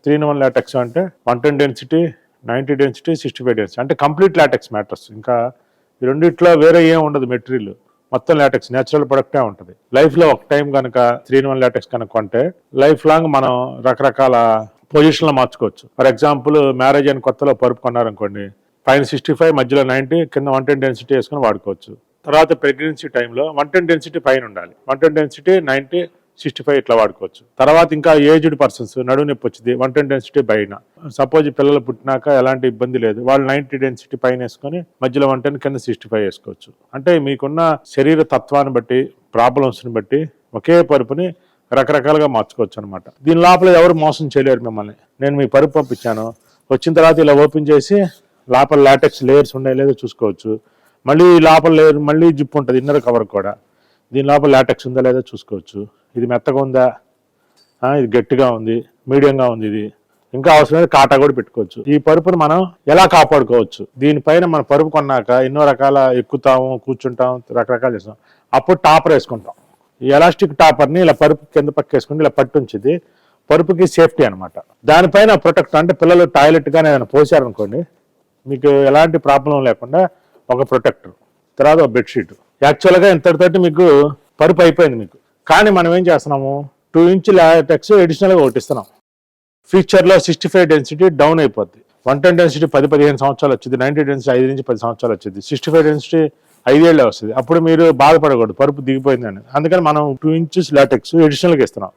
3-in-1 LaTeX అంటే 110 density, 90 density, 65 density అంటే complete LaTeX matters. ఇంకా ఈ రెండిట్లో వేరే ఏం ఉండదు మెటీరియల్, మొత్తం లాటెక్స్ నేచురల్ ప్రొడక్టే ఉంటుంది. లైఫ్లో ఒక టైం కనుక 3-in-1 లాటెక్స్ కనుక కొంటే లైఫ్ లాంగ్ మనం రకరకాల పొజిషన్లో మార్చుకోవచ్చు. ఫర్ ఎగ్జాంపుల్ మ్యారేజ్ అయిన కొత్తలో పరుపు కొన్నారనుకోండి, పైన 65 మధ్యలో 90 కింద 110 డెన్సిటీ వేసుకొని వాడుకోవచ్చు. తర్వాత ప్రెగ్నెన్సీ టైంలో 110 డెన్సిటీ పైన ఉండాలి, 110 డెన్సిటీ 90 65 ఇట్లా వాడుకోవచ్చు. తర్వాత ఇంకా ఏజ్డ్ పర్సన్స్ నడువు నొప్పి వచ్చింది 110 డెన్సిటీ పైన, సపోజ్ పిల్లలు పుట్టినాక ఎలాంటి ఇబ్బంది లేదు, వాళ్ళు 90 డెన్సిటీ పైన వేసుకొని మధ్యలో 110 కింద 65 వేసుకోవచ్చు. అంటే మీకున్న శరీర తత్వాన్ని బట్టి ప్రాబ్లమ్స్ని బట్టి ఒకే పరుపుని రకరకాలుగా మార్చుకోవచ్చు అనమాట. దీని లోపల ఎవరు మోసం చేయలేరు మిమ్మల్ని. నేను మీ పరుపు పంపించాను, వచ్చిన తర్వాత ఇలా ఓపెన్ చేసి లోపల లాటెక్స్ లేయర్స్ ఉన్నాయి లేదో చూసుకోవచ్చు. మళ్ళీ లోపల లేయర్ మళ్ళీ జిప్ ఉంటుంది ఇన్నర్ కవర్ కూడా, దీని లోపల లాటెక్స్ ఉందా లేదా చూసుకోవచ్చు. ఇది మెత్తగా ఉందా, ఇది గట్టిగా ఉంది, మీడియంగా ఉంది, ఇది ఇంకా అవసరమైతే కాటా కూడా పెట్టుకోవచ్చు. ఈ పరుపును మనం ఎలా కాపాడుకోవచ్చు, దీనిపైన మన పరుపు కొన్నాక ఎన్నో రకాల ఎక్కుతాము, కూర్చుంటాం, రకరకాలు చేస్తాం. అప్పుడు టాపర్ వేసుకుంటాం. ఈ ఎలాస్టిక్ టాపర్ని ఇలా పరుపు కింద పక్క వేసుకుంటే ఇలా పట్టు ఉంచిది, పరుపుకి సేఫ్టీ అనమాట. దానిపైన ప్రొటెక్ట్ అంటే పిల్లలు టాయిలెట్ కానీ ఏదైనా పోసారనుకోండి మీకు ఎలాంటి ప్రాబ్లం లేకుండా ఒక ప్రొటెక్టర్, తర్వాత ఒక బెడ్షీట్. యాక్చువల్గా ఇంతటితోటి మీకు పరుపు అయిపోయింది మీకు. కానీ మనం ఏం చేస్తున్నాము, 2 ఇంచ్ లాటెక్స్ అడిషనల్గా ఒకటి ఇస్తున్నాం. ఫ్యూచర్లో 65 డెన్సిటీ డౌన్ అయిపోద్ది, 110 డెన్సిటీ 10-15 సంవత్సరాలు వచ్చింది, 90 డెన్సిటీ 5 నుంచి 10 సంవత్సరాలు వచ్చింది, 65 డెన్సిటీ 5 ఏళ్ళే వస్తుంది. అప్పుడు మీరు బాధపడకూడదు పరుపు దిగిపోయిందని. అందుకని మనం 2 ఇంచెస్ లాటెక్స్ అడిషనల్గా ఇస్తున్నాం.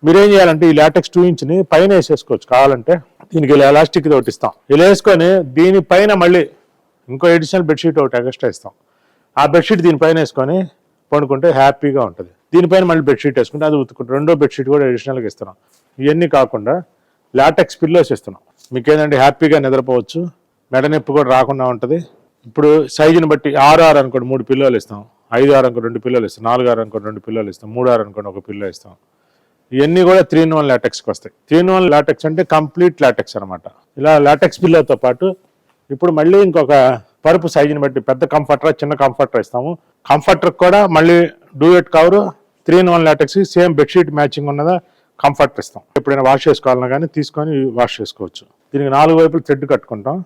మీరేం చేయాలంటే ఈ లాటెక్స్ 2 ఇంచ్ని పైన వేసేసుకోవచ్చు కావాలంటే. దీనికి ఇలా ఎలాస్టిక్ ఒకటి ఇస్తాం, ఇలా వేసుకొని దీనిపైన మళ్ళీ ఇంకో అడిషనల్ బెడ్షీట్ ఒకటి ఎక్స్ట్రా ఇస్తాం. ఆ బెడ్షీట్ దీనిపైన వేసుకొని పండుకుంటే హ్యాపీగా ఉంటుంది. దీనిపైన మళ్ళీ బెడ్షీట్ వేసుకుంటే అది ఉతుకుంటే రెండో బెడ్షీట్ కూడా అడిషనల్గా ఇస్తున్నాం. ఇవన్నీ కాకుండా లాటెక్స్ పిల్లోస్ ఇస్తున్నాం. మీకు ఏంటంటే హ్యాపీగా నిద్రపోవచ్చు, మెడ నొప్పి కూడా రాకుండా ఉంటుంది. ఇప్పుడు సైజుని బట్టి 6-6 అనుకోండి 3 పిల్లోలు ఇస్తాం, 5-6 అనుకోండి 2 పిల్లోలు ఇస్తాం, 4-6 అనుకోండి 2 పిల్లోలు ఇస్తాం, 3-6 అనుకోండి 1 పిల్లో ఇస్తాం. ఇవన్నీ కూడా 3-in-1 లాటెక్స్కి వస్తాయి. 3-in-1 లాటెక్స్ అంటే కంప్లీట్ లాటెక్స్ అనమాట. ఇలా లాటెక్స్ పిల్లోతో పాటు ఇప్పుడు మళ్ళీ ఇంకొక పరుపు సైజుని బట్టి పెద్ద కంఫర్టర్, చిన్న కంఫర్టర్ ఇస్తాము. కంఫర్టర్ కూడా మళ్ళీ duvet cover 3-in-1 LaTeX same bedsheet matching ఉన్నదా కంఫర్టర్ ఇస్తాం. ఎప్పుడైనా వాష్ చేసుకోవాలన్నా కానీ తీసుకొని వాష్ చేసుకోవచ్చు. దీనికి 4 వైపులు థ్రెడ్ కట్టుకుంటాం.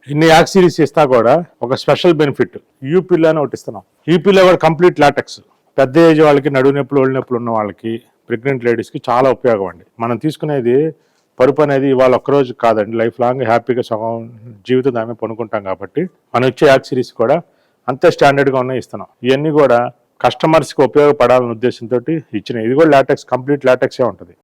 ఇన్ని యాక్సిరీస్ ఇస్తా కూడా ఒక స్పెషల్ బెనిఫిట్ యూ పిల్లో అని ఒకటి ఇస్తున్నాం. ఈ పిల్లో కూడా కంప్లీట్ లాటెక్స్. పెద్ద ఏజ్ వాళ్ళకి, నడువు నొప్పులు, ఒళ్ళు నొప్పులు ఉన్న వాళ్ళకి, ప్రెగ్నెంట్ లేడీస్కి చాలా ఉపయోగం అండి. మనం తీసుకునేది పరుపు అనేది ఇవాళ ఒక్కరోజు కాదండి, లైఫ్ లాంగ్ హ్యాపీగా సగం జీవితం దాన్ని పనుకుంటాం కాబట్టి మనం ఇచ్చే యాక్సిరీస్ కూడా అంతే స్టాండర్డ్గా ఉన్నాయి ఇస్తున్నాం. ఇవన్నీ కూడా కస్టమర్స్కి ఉపయోగపడాలనే ఉద్దేశంతో ఇచ్చినాయి. ఇది కూడా లాటెక్స్, కంప్లీట్ లాటెక్సే ఉంటుంది.